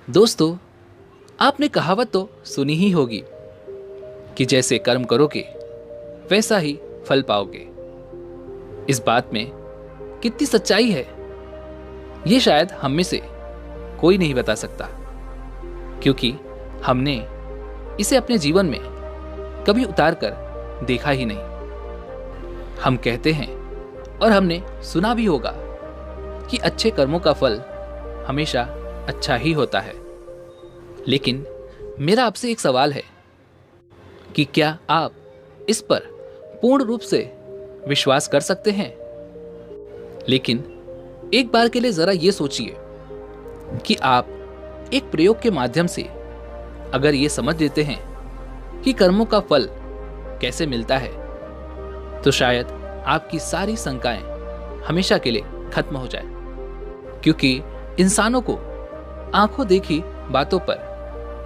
दोस्तों, आपने कहावत तो सुनी ही होगी कि जैसे कर्म करोगे वैसा ही फल पाओगे। इस बात में कितनी सच्चाई है ये शायद हम में से कोई नहीं बता सकता, क्योंकि हमने इसे अपने जीवन में कभी उतार कर देखा ही नहीं। हम कहते हैं और हमने सुना भी होगा कि अच्छे कर्मों का फल हमेशा अच्छा ही होता है। लेकिन मेरा आपसे एक सवाल है कि क्या आप इस पर पूर्ण रूप से विश्वास कर सकते हैं? लेकिन एक बार के लिए जरा यह सोचिए कि आप एक प्रयोग के माध्यम से अगर ये समझ लेते हैं कि कर्मों का फल कैसे मिलता है, तो शायद आपकी सारी शंकाएं हमेशा के लिए खत्म हो जाए। क्योंकि इंसानों को आंखों देखी बातों पर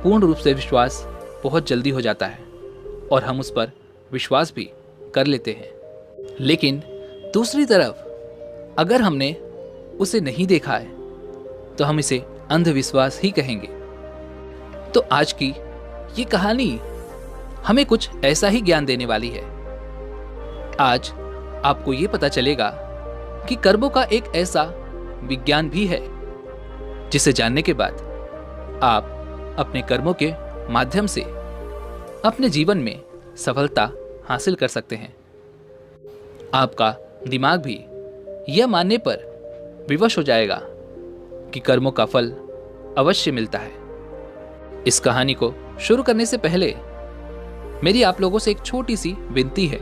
पूर्ण रूप से विश्वास बहुत जल्दी हो जाता है और हम उस पर विश्वास भी कर लेते हैं। लेकिन दूसरी तरफ अगर हमने उसे नहीं देखा है तो हम इसे अंधविश्वास ही कहेंगे। तो आज की ये कहानी हमें कुछ ऐसा ही ज्ञान देने वाली है। आज आपको ये पता चलेगा कि कर्मों का एक ऐसा विज्ञान भी है जिसे जानने के बाद आप अपने कर्मों के माध्यम से अपने जीवन में सफलता हासिल कर सकते हैं। आपका दिमाग भी यह मानने पर विवश हो जाएगा कि कर्मों का फल अवश्य मिलता है। इस कहानी को शुरू करने से पहले मेरी आप लोगों से एक छोटी सी विनती है।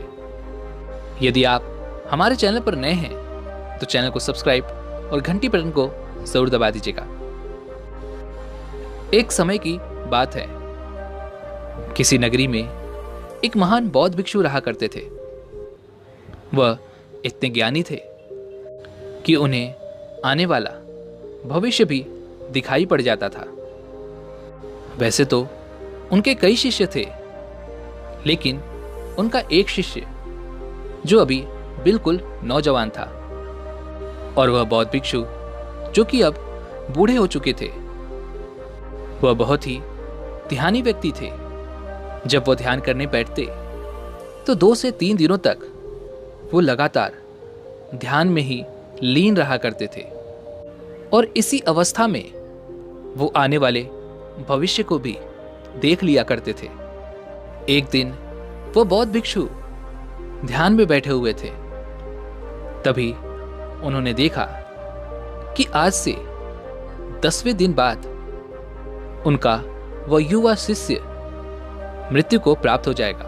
यदि आप हमारे चैनल पर नए हैं तो चैनल को सब्सक्राइब और घंटी बटन को जरूर दबा दीजिएगा। एक समय की बात है, किसी नगरी में एक महान बौद्ध भिक्षु रहा करते थे। वह इतने ज्ञानी थे कि उन्हें आने वाला भविष्य भी दिखाई पड़ जाता था। वैसे तो उनके कई शिष्य थे, लेकिन उनका एक शिष्य जो अभी बिल्कुल नौजवान था, और वह बौद्ध भिक्षु जो कि अब बूढ़े हो चुके थे, वह बहुत ही ध्यानी व्यक्ति थे। जब वो ध्यान करने बैठते तो 2 से 3 दिनों तक वो लगातार ध्यान में ही लीन रहा करते थे, और इसी अवस्था में वो आने वाले भविष्य को भी देख लिया करते थे। एक दिन वो बौद्ध भिक्षु ध्यान में बैठे हुए थे। तभी उन्होंने देखा कि आज से 10वें दिन बाद उनका वह युवा शिष्य मृत्यु को प्राप्त हो जाएगा।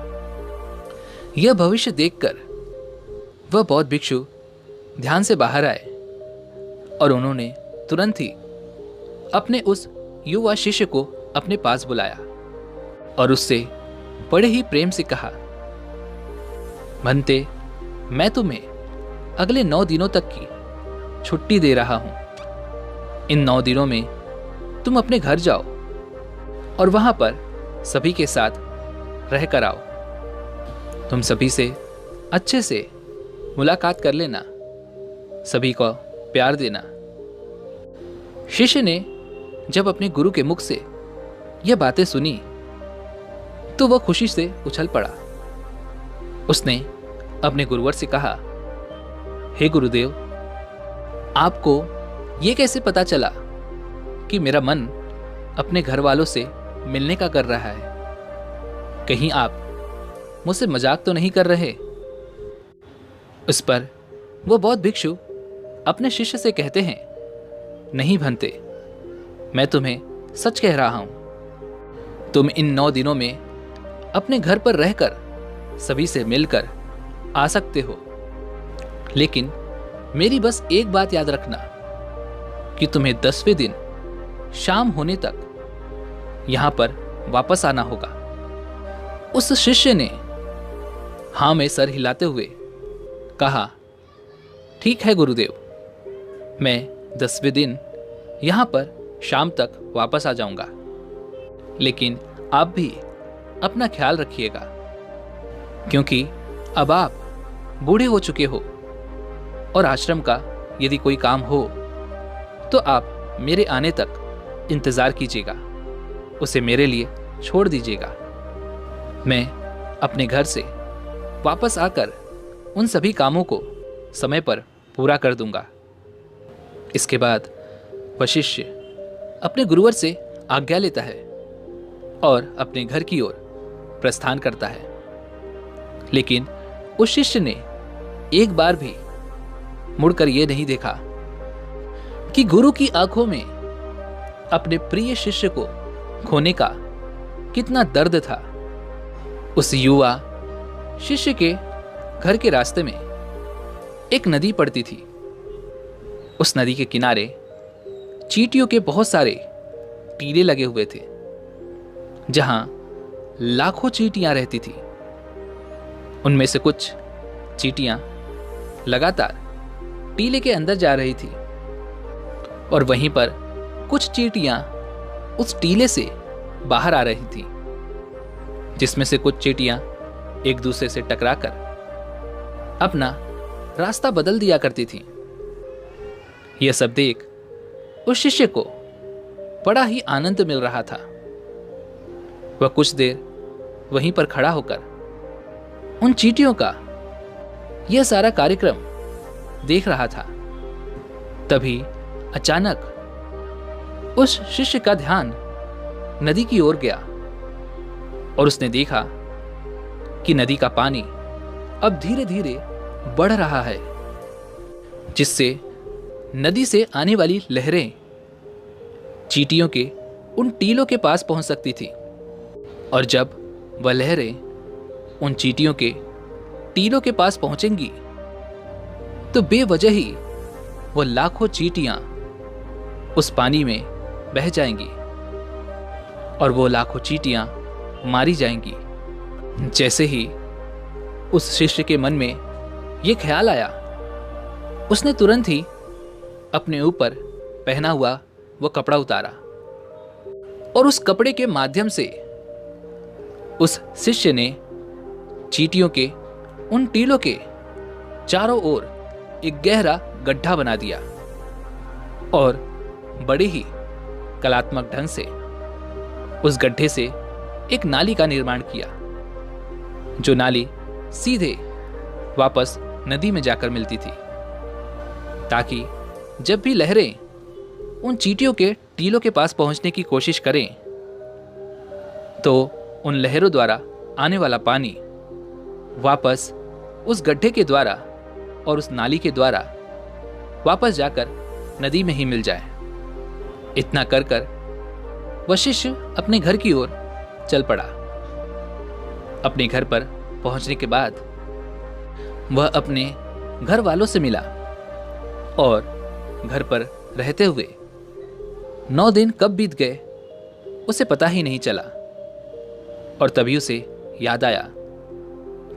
यह भविष्य देखकर वह बौद्ध भिक्षु ध्यान से बाहर आए और उन्होंने तुरंत ही अपने उस युवा शिष्य को अपने पास बुलाया और उससे बड़े ही प्रेम से कहा, भंते, मैं तुम्हें अगले 9 दिनों तक की छुट्टी दे रहा हूं। इन 9 दिनों में तुम अपने घर जाओ और वहां पर सभी के साथ रह कर आओ। तुम सभी से अच्छे से मुलाकात कर लेना, सभी को प्यार देना। शिष्य ने जब अपने गुरु के मुख से यह बातें सुनी तो वह खुशी से उछल पड़ा। उसने अपने गुरुवर से कहा, हे गुरुदेव, आपको यह कैसे पता चला कि मेरा मन अपने घर वालों से मिलने का कर रहा है? कहीं आप मुझसे मजाक तो नहीं कर रहे? उस पर वो बौद्ध भिक्षु अपने शिष्य से कहते हैं, नहीं भंते, मैं तुम्हें सच कह रहा हूं। तुम इन 9 दिनों में अपने घर पर रहकर सभी से मिलकर आ सकते हो, लेकिन मेरी बस एक बात याद रखना कि तुम्हें 10वें दिन शाम होने तक यहां पर वापस आना होगा। उस शिष्य ने हां में सर हिलाते हुए कहा, ठीक है गुरुदेव, मैं 10वें दिन यहां पर शाम तक वापस आ जाऊंगा, लेकिन आप भी अपना ख्याल रखिएगा, क्योंकि अब आप बूढ़े हो चुके हो और आश्रम का यदि कोई काम हो तो आप मेरे आने तक इंतज़ार कीजिएगा, उसे मेरे लिए छोड़ दीजिएगा। मैं अपने घर से वापस आकर उन सभी कामों को समय पर पूरा कर दूंगा। इसके बाद वह शिष्य अपने गुरुवर से आज्ञा लेता है और अपने घर की ओर प्रस्थान करता है। लेकिन उस शिष्य ने एक बार भी मुड़कर यह नहीं देखा कि गुरु की आंखों में अपने प्रिय शिष्य को खोने का कितना दर्द था। उस युवा शिष्य के घर के रास्ते में एक नदी पड़ती थी। उस नदी के किनारे चींटियों के बहुत सारे टीले लगे हुए थे, जहां लाखों चींटियां रहती थी। उनमें से कुछ चींटियां लगातार टीले के अंदर जा रही थी और वहीं पर कुछ चींटियां उस टीले से बाहर आ रही थी, जिसमें से कुछ चींटियां एक दूसरे से टकराकर अपना रास्ता बदल दिया करती थी। यह सब देख उस शिष्य को बड़ा ही आनंद मिल रहा था। वह कुछ देर वहीं पर खड़ा होकर उन चींटियों का यह सारा कार्यक्रम देख रहा था। तभी अचानक उस शिष्य का ध्यान नदी की ओर गया और उसने देखा कि नदी का पानी अब धीरे धीरे बढ़ रहा है, जिससे नदी से आने वाली लहरें चींटियों के उन टीलों के पास पहुंच सकती थी। और जब वह लहरें उन चींटियों के टीलों के पास पहुंचेंगी तो बेवजह ही वह लाखों चींटियां उस पानी में बह जाएंगी और वो लाखों चींटियां मारी जाएंगी। जैसे ही उस शिष्य के मन में यह ख्याल आया, उसने तुरंत ही अपने ऊपर पहना हुआ वह कपड़ा उतारा और उस कपड़े के माध्यम से उस शिष्य ने चींटियों के उन टीलों के चारों ओर एक गहरा गड्ढा बना दिया और बड़े ही कलात्मक ढंग से उस गड्ढे से एक नाली का निर्माण किया, जो नाली सीधे वापस नदी में जाकर मिलती थी, ताकि जब भी लहरें उन चींटियों के टीलों के पास पहुंचने की कोशिश करें तो उन लहरों द्वारा आने वाला पानी वापस उस गड्ढे के द्वारा और उस नाली के द्वारा वापस जाकर नदी में ही मिल जाए। इतना कर कर वह शिष्य अपने घर की ओर चल पड़ा। अपने घर पर पहुंचने के बाद वह अपने घर वालों से मिला और घर पर रहते हुए 9 दिन कब बीत गए उसे पता ही नहीं चला। और तभी उसे याद आया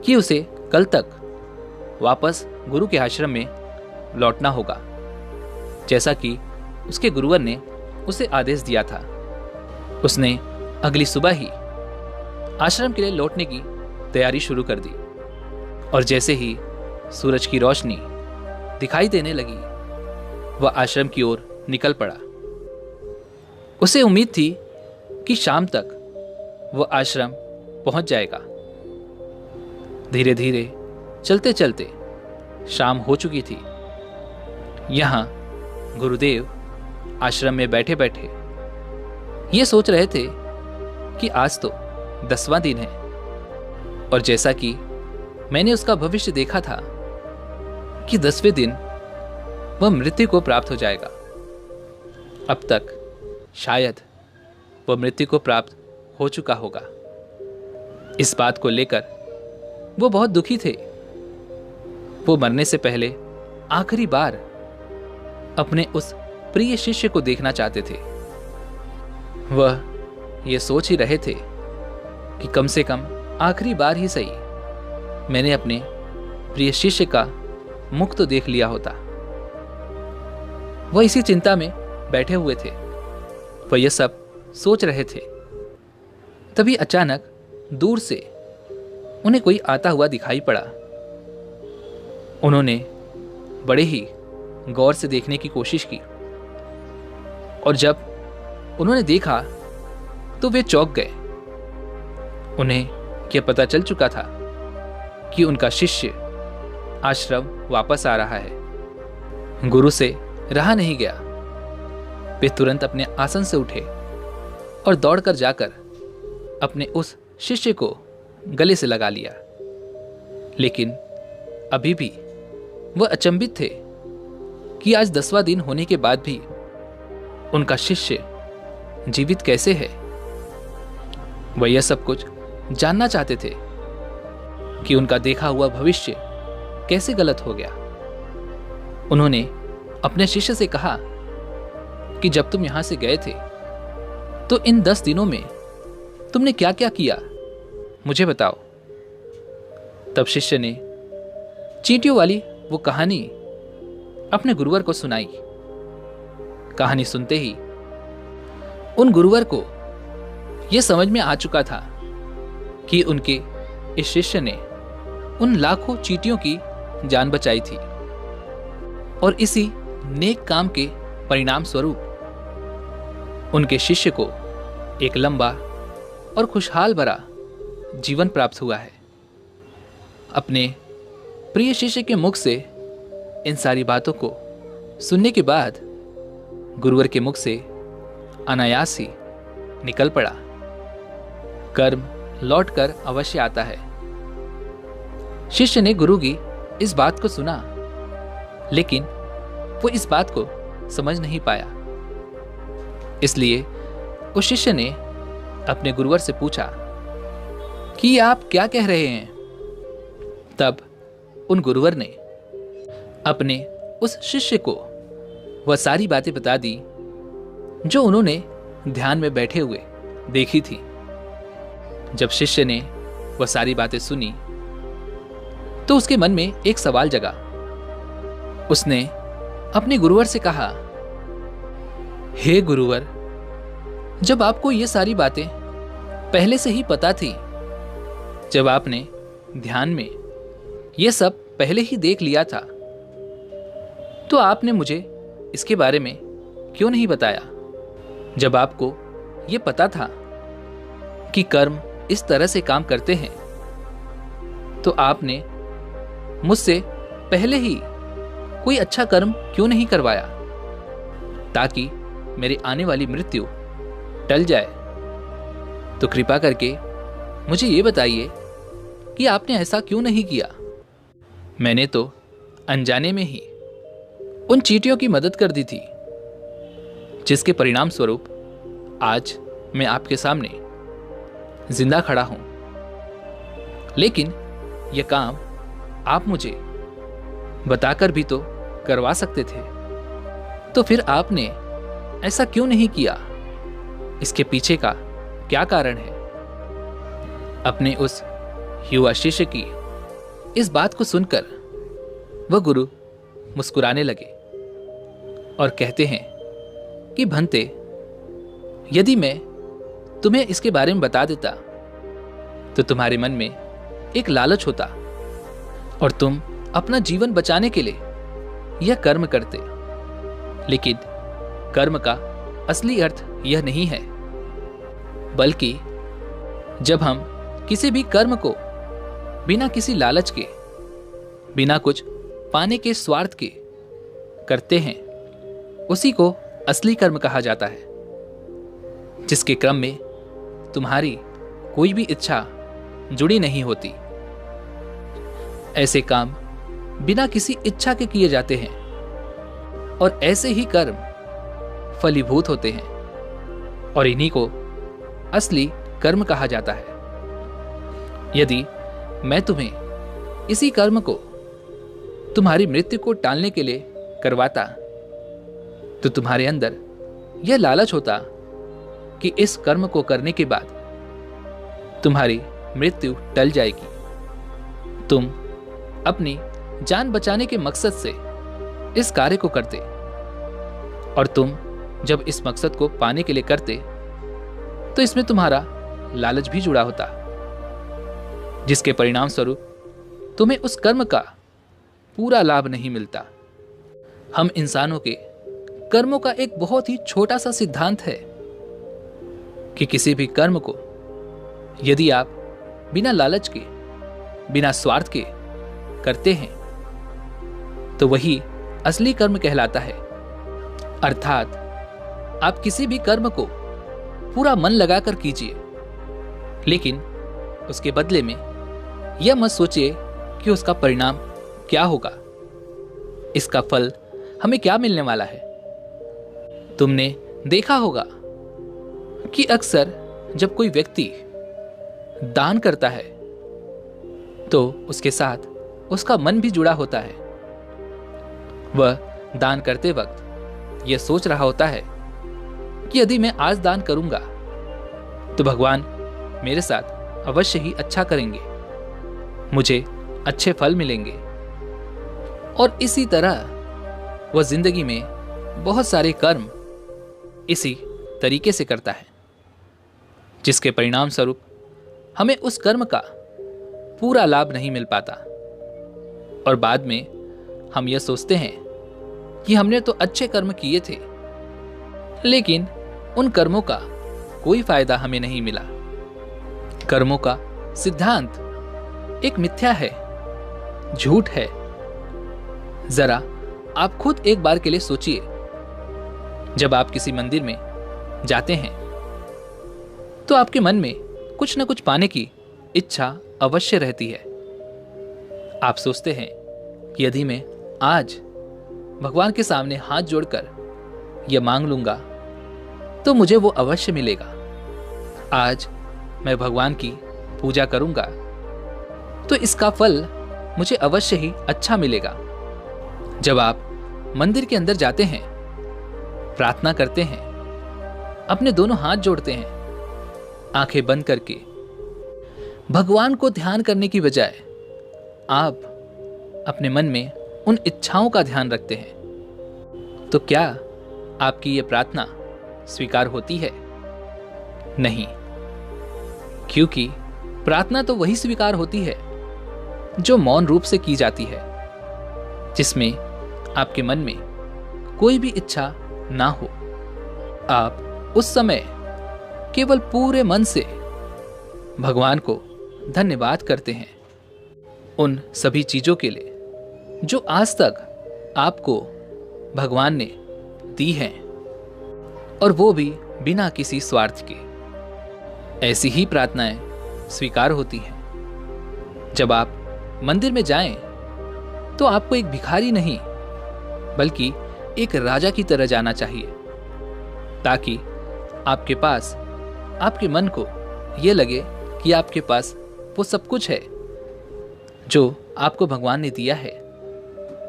कि उसे कल तक वापस गुरु के आश्रम में लौटना होगा, जैसा कि उसके गुरुवर ने उसे आदेश दिया था। उसने अगली सुबह ही आश्रम के लिए लौटने की तैयारी शुरू कर दी और जैसे ही सूरज की रोशनी दिखाई देने लगी, वह आश्रम की ओर निकल पड़ा। उसे उम्मीद थी कि शाम तक वह आश्रम पहुंच जाएगा। धीरे धीरे चलते चलते शाम हो चुकी थी। यहां गुरुदेव आश्रम में बैठे बैठे ये सोच रहे थे कि आज तो 10वां दिन है और जैसा कि मैंने उसका भविष्य देखा था कि 10वें दिन वह मृत्यु को प्राप्त हो जाएगा। अब तक शायद वह मृत्यु को प्राप्त हो चुका होगा। इस बात को लेकर वो बहुत दुखी थे। वो मरने से पहले आखिरी बार अपने उस प्रिय शिष्य को देखना चाहते थे। वह ये सोच ही रहे थे कि कम से कम आखिरी बार ही सही मैंने अपने प्रिय शिष्य का मुख तो देख लिया होता। वह इसी चिंता में बैठे हुए थे। वह यह सब सोच रहे थे। तभी अचानक दूर से उन्हें कोई आता हुआ दिखाई पड़ा। उन्होंने बड़े ही गौर से देखने की कोशिश की और जब उन्होंने देखा तो वे चौंक गए। उन्हें यह पता चल चुका था कि उनका शिष्य आश्रम वापस आ रहा है। गुरु से रहा नहीं गया। वे तुरंत अपने आसन से उठे और दौड़कर जाकर अपने उस शिष्य को गले से लगा लिया। लेकिन अभी भी वह अचंभित थे कि आज 10वां दिन होने के बाद भी उनका शिष्य जीवित कैसे है। वह यह सब कुछ जानना चाहते थे कि उनका देखा हुआ भविष्य कैसे गलत हो गया। उन्होंने अपने शिष्य से कहा कि जब तुम यहां से गए थे तो इन 10 दिनों में तुमने क्या क्या किया, मुझे बताओ। तब शिष्य ने चींटियों वाली वो कहानी अपने गुरुवर को सुनाई। कहानी सुनते ही उन गुरुवर को यह समझ में आ चुका था कि उनके इस शिष्य ने उन लाखों चींटियों की जान बचाई थी और इसी नेक काम के परिणाम स्वरूप उनके शिष्य को एक लंबा और खुशहाल भरा जीवन प्राप्त हुआ है। अपने प्रिय शिष्य के मुख से इन सारी बातों को सुनने के बाद गुरुवर के मुख से अनायास ही निकल पड़ा, कर्म लौटकर अवश्य आता है। शिष्य ने गुरु की इस बात को सुना, लेकिन वो इस बात को समझ नहीं पाया। इसलिए उस शिष्य ने अपने गुरुवर से पूछा कि आप क्या कह रहे हैं। तब उन गुरुवर ने अपने उस शिष्य को वह सारी बातें बता दी जो उन्होंने ध्यान में बैठे हुए देखी थी। जब शिष्य ने वह सारी बातें सुनी तो उसके मन में एक सवाल जगा। उसने अपने गुरुवर से कहा, हे गुरुवर, जब आपको ये सारी बातें पहले से ही पता थी, जब आपने ध्यान में ये सब पहले ही देख लिया था, तो आपने मुझे इसके बारे में क्यों नहीं बताया। जब आपको ये पता था कि कर्म इस तरह से काम करते हैं, तो आपने मुझसे पहले ही कोई अच्छा कर्म क्यों नहीं करवाया, ताकि मेरी आने वाली मृत्यु टल जाए। तो कृपा करके मुझे ये बताइए कि आपने ऐसा क्यों नहीं किया। मैंने तो अनजाने में ही उन चींटियों की मदद कर दी थी, जिसके परिणाम स्वरूप आज मैं आपके सामने जिंदा खड़ा हूं। लेकिन यह काम आप मुझे बताकर भी तो करवा सकते थे, तो फिर आपने ऐसा क्यों नहीं किया। इसके पीछे का क्या कारण है। अपने उस युवा शिष्य की इस बात को सुनकर वह गुरु मुस्कुराने लगे और कहते हैं कि भंते, यदि मैं तुम्हें इसके बारे में बता देता तो तुम्हारे मन में एक लालच होता और तुम अपना जीवन बचाने के लिए यह कर्म करते। लेकिन कर्म का असली अर्थ यह नहीं है, बल्कि जब हम किसी भी कर्म को बिना किसी लालच के, बिना कुछ पाने के स्वार्थ के करते हैं, उसी को असली कर्म कहा जाता है, जिसके क्रम में तुम्हारी कोई भी इच्छा जुड़ी नहीं होती। ऐसे काम बिना किसी इच्छा के किए जाते हैं और ऐसे ही कर्म फलीभूत होते हैं और इन्हीं को असली कर्म कहा जाता है। यदि मैं तुम्हें इसी कर्म को तुम्हारी मृत्यु को टालने के लिए करवाता, तो तुम्हारे अंदर यह लालच होता कि इस कर्म को करने के बाद तुम्हारी मृत्यु टल जाएगी। तुम अपनी जान बचाने के मकसद से इस कार्य को करते और तुम जब इस मकसद को पाने के लिए करते तो इसमें तुम्हारा लालच भी जुड़ा होता, जिसके परिणाम स्वरूप तुम्हें उस कर्म का पूरा लाभ नहीं मिलता। हम इंसानों के कर्मों का एक बहुत ही छोटा सा सिद्धांत है कि किसी भी कर्म को यदि आप बिना लालच के, बिना स्वार्थ के करते हैं तो वही असली कर्म कहलाता है। अर्थात आप किसी भी कर्म को पूरा मन लगाकर कीजिए, लेकिन उसके बदले में यह मत सोचिए कि उसका परिणाम क्या होगा, इसका फल हमें क्या मिलने वाला है। तुमने देखा होगा कि अक्सर जब कोई व्यक्ति दान करता है तो उसके साथ उसका मन भी जुड़ा होता है। वह दान करते वक्त यह सोच रहा होता है कि यदि मैं आज दान करूंगा तो भगवान मेरे साथ अवश्य ही अच्छा करेंगे, मुझे अच्छे फल मिलेंगे। और इसी तरह वह जिंदगी में बहुत सारे कर्म इसी तरीके से करता है, जिसके परिणाम स्वरूप हमें उस कर्म का पूरा लाभ नहीं मिल पाता और बाद में हम यह सोचते हैं कि हमने तो अच्छे कर्म किए थे, लेकिन उन कर्मों का कोई फायदा हमें नहीं मिला। कर्मों का सिद्धांत एक मिथ्या है, झूठ है। जरा आप खुद एक बार के लिए सोचिए, जब आप किसी मंदिर में जाते हैं तो आपके मन में कुछ न कुछ पाने की इच्छा अवश्य रहती है। आप सोचते हैं कि यदि मैं आज भगवान के सामने हाथ जोड़कर यह मांग लूंगा तो मुझे वो अवश्य मिलेगा। आज मैं भगवान की पूजा करूंगा तो इसका फल मुझे अवश्य ही अच्छा मिलेगा। जब आप मंदिर के अंदर जाते हैं, प्रार्थना करते हैं, अपने दोनों हाथ जोड़ते हैं, आंखें बंद करके भगवान को ध्यान करने की बजाय आप अपने मन में उन इच्छाओं का ध्यान रखते हैं, तो क्या आपकी यह प्रार्थना स्वीकार होती है? नहीं, क्योंकि प्रार्थना तो वही स्वीकार होती है जो मौन रूप से की जाती है, जिसमें आपके मन में कोई भी इच्छा ना हो। आप उस समय केवल पूरे मन से भगवान को धन्यवाद करते हैं उन सभी चीजों के लिए जो आज तक आपको भगवान ने दी हैं, और वो भी बिना किसी स्वार्थ के। ऐसी ही प्रार्थनाएं स्वीकार होती हैं। जब आप मंदिर में जाएं तो आपको एक भिखारी नहीं बल्कि एक राजा की तरह जाना चाहिए, ताकि आपके पास, आपके मन को यह लगे कि आपके पास वो सब कुछ है जो आपको भगवान ने दिया है,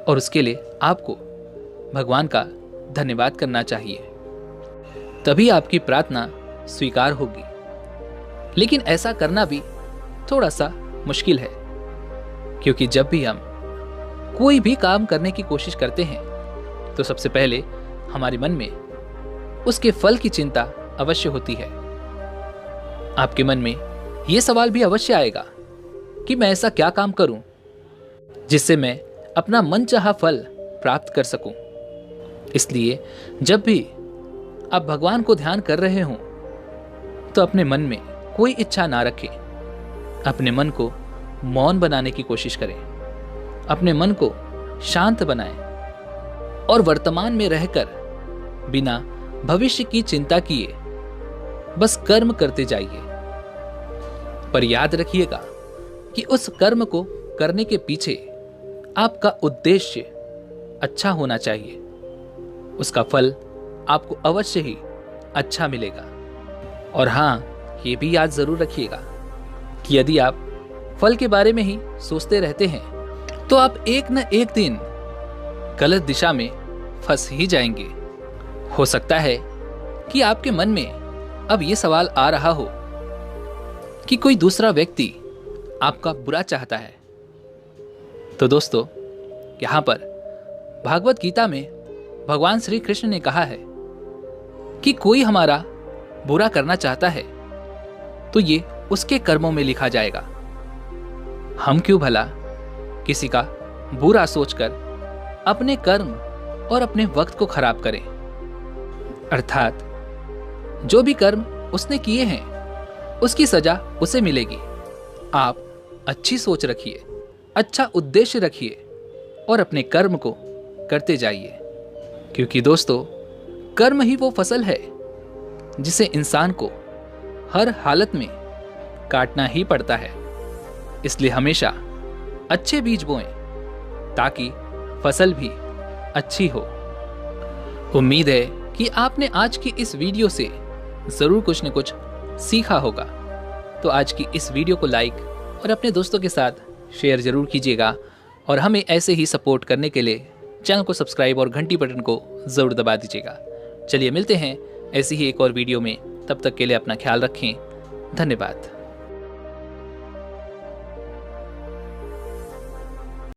और उसके लिए आपको भगवान का धन्यवाद करना चाहिए। तभी आपकी प्रार्थना स्वीकार होगी। लेकिन ऐसा करना भी थोड़ा सा मुश्किल है, क्योंकि जब भी हम कोई भी काम करने की कोशिश करते हैं तो सबसे पहले हमारे मन में उसके फल की चिंता अवश्य होती है। आपके मन में यह सवाल भी अवश्य आएगा कि मैं ऐसा क्या काम करूं जिससे मैं अपना मनचाहा फल प्राप्त कर सकूं। इसलिए जब भी आप भगवान को ध्यान कर रहे हों तो अपने मन में कोई इच्छा ना रखें। अपने मन को मौन बनाने की कोशिश करें, अपने मन को शांत बनाएं और वर्तमान में रहकर बिना भविष्य की चिंता किए बस कर्म करते जाइए। पर याद रखिएगा कि उस कर्म को करने के पीछे आपका उद्देश्य अच्छा होना चाहिए। उसका फल आपको अवश्य ही अच्छा मिलेगा। और हाँ, ये भी याद जरूर रखिएगा कि यदि आप फल के बारे में ही सोचते रहते हैं तो आप एक न एक दिन गलत दिशा में फंस ही जाएंगे। हो सकता है कि आपके मन में अब यह सवाल आ रहा हो कि कोई दूसरा व्यक्ति आपका बुरा चाहता है। तो दोस्तों, यहां पर भागवत गीता में भगवान श्री कृष्ण ने कहा है कि कोई हमारा बुरा करना चाहता है तो ये उसके कर्मों में लिखा जाएगा। हम क्यों भला किसी का बुरा सोचकर अपने कर्म और अपने वक्त को खराब करें। अर्थात जो भी कर्म उसने किए हैं उसकी सजा उसे मिलेगी। आप अच्छी सोच रखिए, अच्छा उद्देश्य रखिए और अपने कर्म को करते जाइए, क्योंकि दोस्तों कर्म ही वो फसल है जिसे इंसान को हर हालत में काटना ही पड़ता है। इसलिए हमेशा अच्छे बीज बोएं ताकि फसल भी अच्छी हो। उम्मीद है कि आपने आज की इस वीडियो से जरूर कुछ न कुछ सीखा होगा। तो आज की इस वीडियो को लाइक और अपने दोस्तों के साथ शेयर जरूर कीजिएगा और हमें ऐसे ही सपोर्ट करने के लिए चैनल को सब्सक्राइब और घंटी बटन को जरूर दबा दीजिएगा। चलिए मिलते हैं ऐसी ही एक और वीडियो में, तब तक के लिए अपना ख्याल रखें। धन्यवाद।